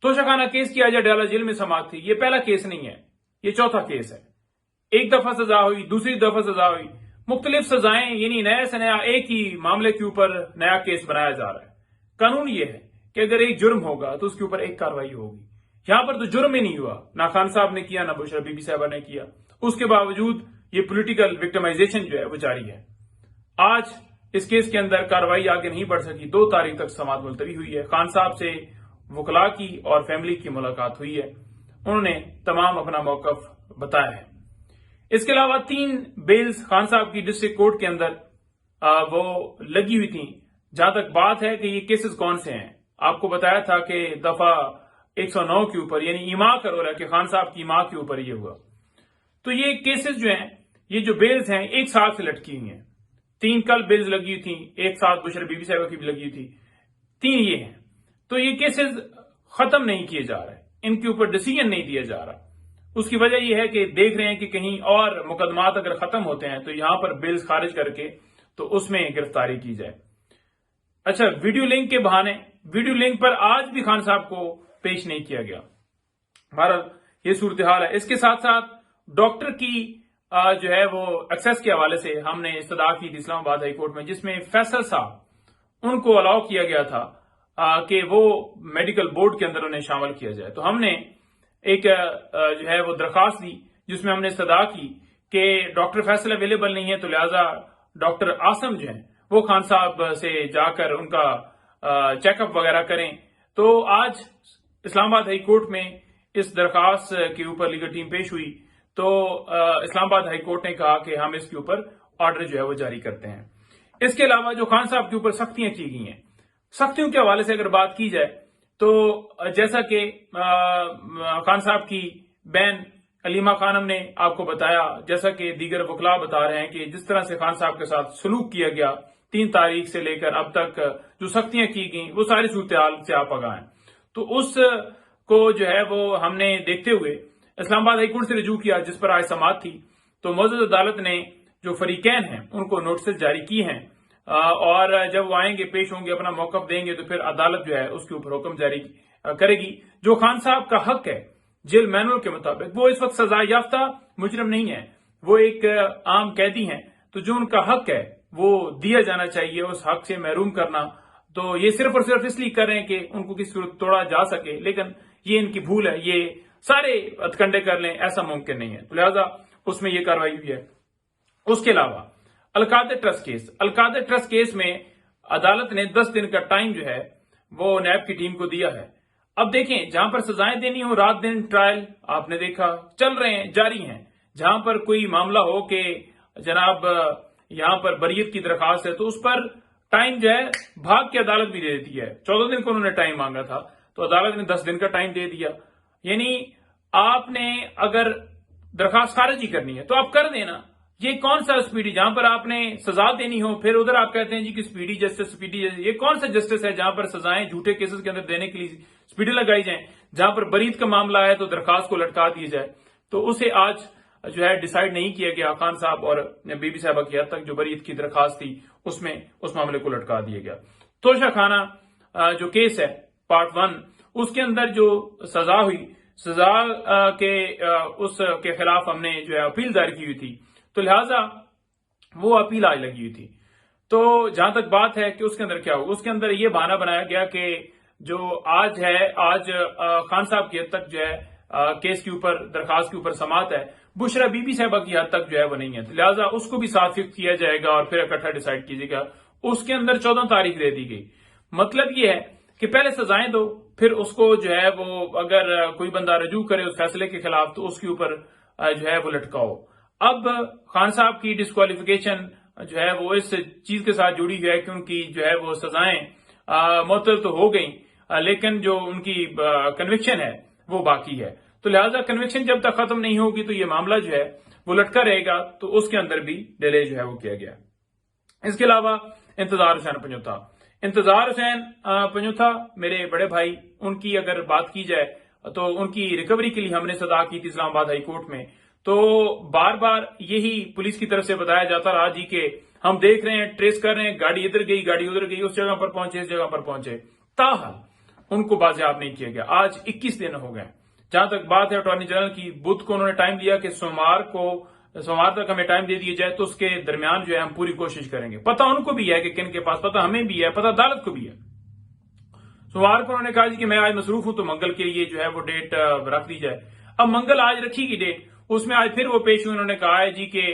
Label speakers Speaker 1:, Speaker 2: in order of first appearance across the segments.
Speaker 1: Toshakhana case की आज Adiala jail में समाप्त थी। ये पहला केस नहीं है, ये चौथा केस है। एक दफा सजा हुई, दूसरी दफा सजा हुई, मुख्तलिफ सजाएं, यानी नया से नया एक ही मामले के ऊपर नया केस बनाया जा रहा है। कानून ये है कि अगर एक जुर्म होगा तो उसके ऊपर एक कार्रवाई होगी। यहां पर तो जुर्म ही नहीं हुआ, ना खान साहब ने किया, ना बुशरा बीबी साहबा ने किया। उसके बावजूद ये पॉलिटिकल विक्टिमाइजेशन जो है वो जारी है। आज इस केस के अंदर कार्रवाई आगे नहीं बढ़ सकी। 2 तारीख तक समाअत मुलतवी हुई है। खान साहब से वकला की और फैमिली की मुलाकात हुई है। उन्होंने तमाम अपना मौकफ बताया है। इसके अलावा 3 बेल्स खान साहब की डिस्ट्रिक्ट कोर्ट के अंदर वो लगी हुई थी। जहां तक बात है कि ये केसेस कौन से हैं, आपको बताया था कि दफा 109 के ऊपर, यानी इमा का रोल है कि खान साहब की इमा के ऊपर ये हुआ। तो ये केसेस जो हैं, ये जो बेल्स हैं, एक साल से लटकी हुई हैं। 3 कल बेल्स लगी हुई थी, एक साथ बुशरा बीबी साहबा की भी लगी हुई थी, 3 ये हैं। तो ये केसेस खत्म नहीं किए जा रहे, इनके ऊपर डिसीजन नहीं दिया जा रहा। उसकी वजह यह है कि देख रहे हैं कि कहीं और मुकदमात अगर खत्म होते हैं तो यहां पर बिल्स खारिज करके तो उसमें गिरफ्तारी की जाए। अच्छा, वीडियो लिंक के बहाने, वीडियो लिंक पर आज भी खान साहब को पेश नहीं किया गया। बहरहाल ये सूरत हाल है। इसके साथ साथ डॉक्टर की जो है वो एक्सेस के हवाले से हमने इस्तदा की थी इस्लामाबाद हाई कोर्ट में, जिसमें फैसल साहब उनको अलाउ किया गया था कि वो मेडिकल बोर्ड के अंदर उन्हें शामिल किया जाए। तो हमने एक जो है वो दरखास्त दी जिसमें हमने इस्तदा की कि डॉक्टर फैसल अवेलेबल नहीं है, तो लिहाजा डॉक्टर आसम जो है वो खान साहब से जाकर उनका चेकअप वगैरह करें। तो आज इस्लामाबाद हाई कोर्ट में इस दरखास्त के ऊपर लीगल टीम पेश हुई। तो इस्लामाबाद हाई कोर्ट ने कहा कि हम इसके ऊपर ऑर्डर जो है वो जारी करते हैं। इसके अलावा जो खान साहब के ऊपर सख्तियां की गई हैं, सख्तियों के हवाले से अगर बात की जाए तो जैसा कि खान साहब की बहन अलीमा खानम ने आपको बताया, जैसा कि दीगर वकला बता रहे हैं कि जिस तरह से खान साहब के साथ सलूक किया गया 3 तारीख से लेकर अब तक जो सख्तियां की गई वो सारी सूरत से आप आगाह हैं। तो उस को जो है वो हमने देखते हुए इस्लामाबाद हाई कोर्ट से रजू किया, जिस पर आज समाअत थी। तो मौजूद अदालत ने जो फरीकैन हैं उनको नोटिस जारी की हैं और जब वो आएंगे, पेश होंगे, अपना मौकफ देंगे, तो फिर अदालत जो है उसके ऊपर हुक्म जारी करेगी। जो खान साहब का हक है जेल मैनुअल के मुताबिक, वो इस वक्त सजा याफ्ता मुजरिम नहीं है, वो एक आम कैदी हैं। तो जो उनका हक है वो दिया जाना चाहिए। उस हक से महरूम करना, तो ये सिर्फ और सिर्फ इसलिए कर रहे हैं कि उनको किसी सूरत तोड़ा जा सके, लेकिन ये इनकी भूल है। ये सारे हथकंडे कर लें, ऐसा मुमकिन नहीं है। तो लिहाजा उसमें ये कार्रवाई हुई है। उसके अलावा Al-Qadir trust case, Al-Qadir trust case में अदालत ने 10 दिन का टाइम जो है वो नैब की टीम को दिया है। अब देखें, जहां पर सजाएं देनी हो, रात दिन ट्रायल आपने देखा चल रहे हैं, जारी हैं। जहां पर कोई मामला हो कि जनाब यहां पर बरीयत की दरखास्त है, तो उस पर टाइम जो है भाग के अदालत भी दे देती है। 14 दिन को उन्होंने टाइम मांगा था, तो अदालत ने 10 दिन का टाइम दे दिया। यानी आपने अगर दरखास्त खारिज ही करनी है तो आप कर देना। ये कौन सा स्पीडी, जहां पर आपने सजा देनी हो, फिर उधर आप कहते हैं जी कि स्पीडी जस्टिस, स्पीडी जस्टिस। ये कौन सा जस्टिस है जहां पर सजाएं झूठे केसेस के अंदर देने के लिए स्पीडी लगाई जाए? जहां पर बरीत का मामला है तो दरखास्त को लटका दी जाए। तो उसे आज जो है डिसाइड नहीं किया गया। खान साहब और बीबी साहबा की हद तक जो बरीत की दरखास्त थी उसमें उस मामले को लटका दिया गया। तोशाखाना जो केस है पार्ट 1, उसके अंदर जो सजा हुई, सजा उसके खिलाफ हमने जो है अपील दायर की हुई थी, तो लिहाजा वो अपील आज लगी हुई थी। तो जहां तक बात है कि उसके अंदर क्या हुआ, उसके अंदर ये बहाना बनाया गया कि जो आज है, आज खान साहब की हद तक जो है केस के ऊपर, दरखास्त के ऊपर समाअत है, बुशरा बीबी साहबा की हद तक जो है वो नहीं है, तो लिहाजा उसको भी साथ फिक्स किया जाएगा और फिर इकट्ठा डिसाइड कीजिएगा। उसके अंदर 14 तारीख दे दी गई। मतलब ये है कि पहले सजाएं दो, फिर उसको जो है वो अगर कोई बंदा रजू करे उस फैसले के खिलाफ तो उसके ऊपर जो है वो लटकाओ। अब खान साहब की डिस्क्वालिफिकेशन जो है वो इस चीज के साथ जुड़ी है कि उनकी जो है वो सजाएं मुअत्तल तो हो गई, लेकिन जो उनकी कन्विक्शन है वो बाकी है। तो लिहाजा कन्विक्शन जब तक खत्म नहीं होगी तो ये मामला जो है वो लटका रहेगा। तो उसके अंदर भी डिले जो है वो किया गया। इसके अलावा इंतजार हुसैन पंजोथा, इंतजार हुसैन पंजोथा मेरे बड़े भाई, उनकी अगर बात की जाए तो उनकी रिकवरी के लिए हमने सदा की थी इस्लामाबाद हाई कोर्ट में। तो बार बार यही पुलिस की तरफ से बताया जाता रहा जी कि हम देख रहे हैं, ट्रेस कर रहे हैं, गाड़ी इधर गई, गाड़ी उधर गई, उस जगह पर पहुंचे, इस जगह पर पहुंचे। ताहल ان کو بازیاب نہیں کیا گیا. آج 21 دن ہو گئے. جہاں تک بات ہے اٹارنی جنرل کی، بدھ کو انہوں نے ٹائم دیا کہ سوموار تک ہمیں ٹائم دے دیا جائے تو اس کے درمیان جو ہے ہم پوری کوشش کریں گے. پتہ ان کو بھی ہے کہ کن کے پاس، پتہ ہمیں بھی ہے، پتہ عدالت کو بھی ہے. سوموار کو انہوں نے کہا جی کہ میں آج مصروف ہوں تو منگل کے لیے جو ہے وہ ڈیٹ رکھ دی جائے. اب منگل آج رکھی گئی ڈیٹ، اس میں آج پھر وہ پیش ہوئے. انہوں نے کہا ہے جی کہ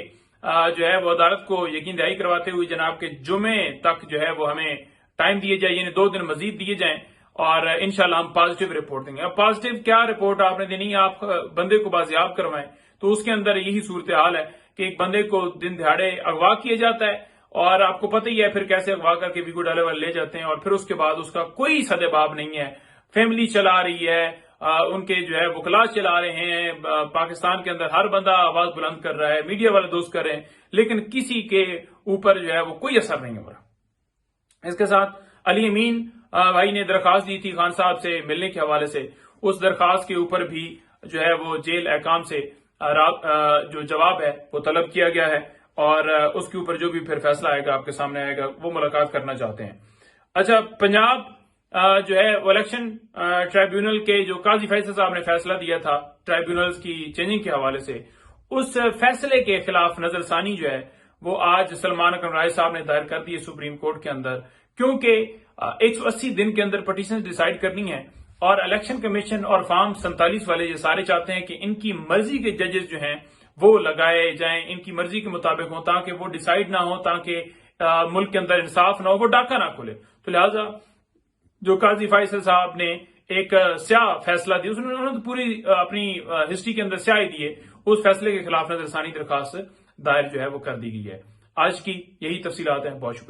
Speaker 1: جو ہے وہ عدالت کو یقین دہانی کرواتے ہوئے جناب کے جمعے تک جو ہے وہ ہمیں ٹائم دیے جائے، یعنی 2 دن مزید دیے جائیں اور انشاءاللہ ہم پازیٹیو رپورٹ دیں گے. اب پازیٹیو کیا رپورٹ آپ نے دینی ہے؟ آپ بندے کو بازیاب کروائیں. تو اس کے اندر یہی صورتحال ہے کہ ایک بندے کو دن دہاڑے اغوا کیا جاتا ہے اور آپ کو پتہ ہی ہے پھر کیسے اغوا کر کے ویگو ڈالے والے لے جاتے ہیں، اور پھر اس کے بعد اس کا کوئی سدباب نہیں ہے. فیملی چلا رہی ہے، ان کے جو ہے وکلا چلا رہے ہیں، پاکستان کے اندر ہر بندہ آواز بلند کر رہا ہے، میڈیا والے دوست کر رہے ہیں، لیکن کسی کے اوپر جو ہے وہ کوئی اثر نہیں ہو رہا. اس کے ساتھ علی امین بھائی نے درخواست دی تھی خان صاحب سے ملنے کے حوالے سے. اس درخواست کے اوپر بھی جو ہے وہ جیل احکام سے جو جواب ہے وہ طلب کیا گیا ہے، اور اس کے اوپر جو بھی پھر فیصلہ آئے گا آپ کے سامنے آئے گا، وہ ملاقات کرنا چاہتے ہیں. اچھا، پنجاب جو ہے وہ الیکشن ٹرائیبیونل کے جو قاضی فیصل صاحب نے فیصلہ دیا تھا ٹرائیبیونلز کی چینجنگ کے حوالے سے، اس فیصلے کے خلاف نظر ثانی جو ہے وہ آج سلمان اکرم رائے صاحب نے دائر کر دی ہے سپریم کورٹ کے اندر، کیونکہ 180 دن کے اندر پٹیشن ڈیسائیڈ کرنی ہے، اور الیکشن کمیشن اور فارم 47 والے یہ سارے چاہتے ہیں کہ ان کی مرضی کے ججز جو ہیں وہ لگائے جائیں، ان کی مرضی کے مطابق ہوں، تاکہ وہ ڈیسائیڈ نہ ہو، تاکہ ملک کے اندر انصاف نہ ہو، وہ ڈاکہ نہ کھلے. تو لہٰذا جو قاضی فیصل صاحب نے ایک سیاہ فیصلہ دیا، انہوں نے پوری اپنی ہسٹری کے اندر سیاہی دی ہے، اس فیصلے کے خلاف نظر ثانی درخواست دائر جو ہے وہ کر دی گئی ہے. آج کی یہی تفصیلات ہیں. بہت شکریہ.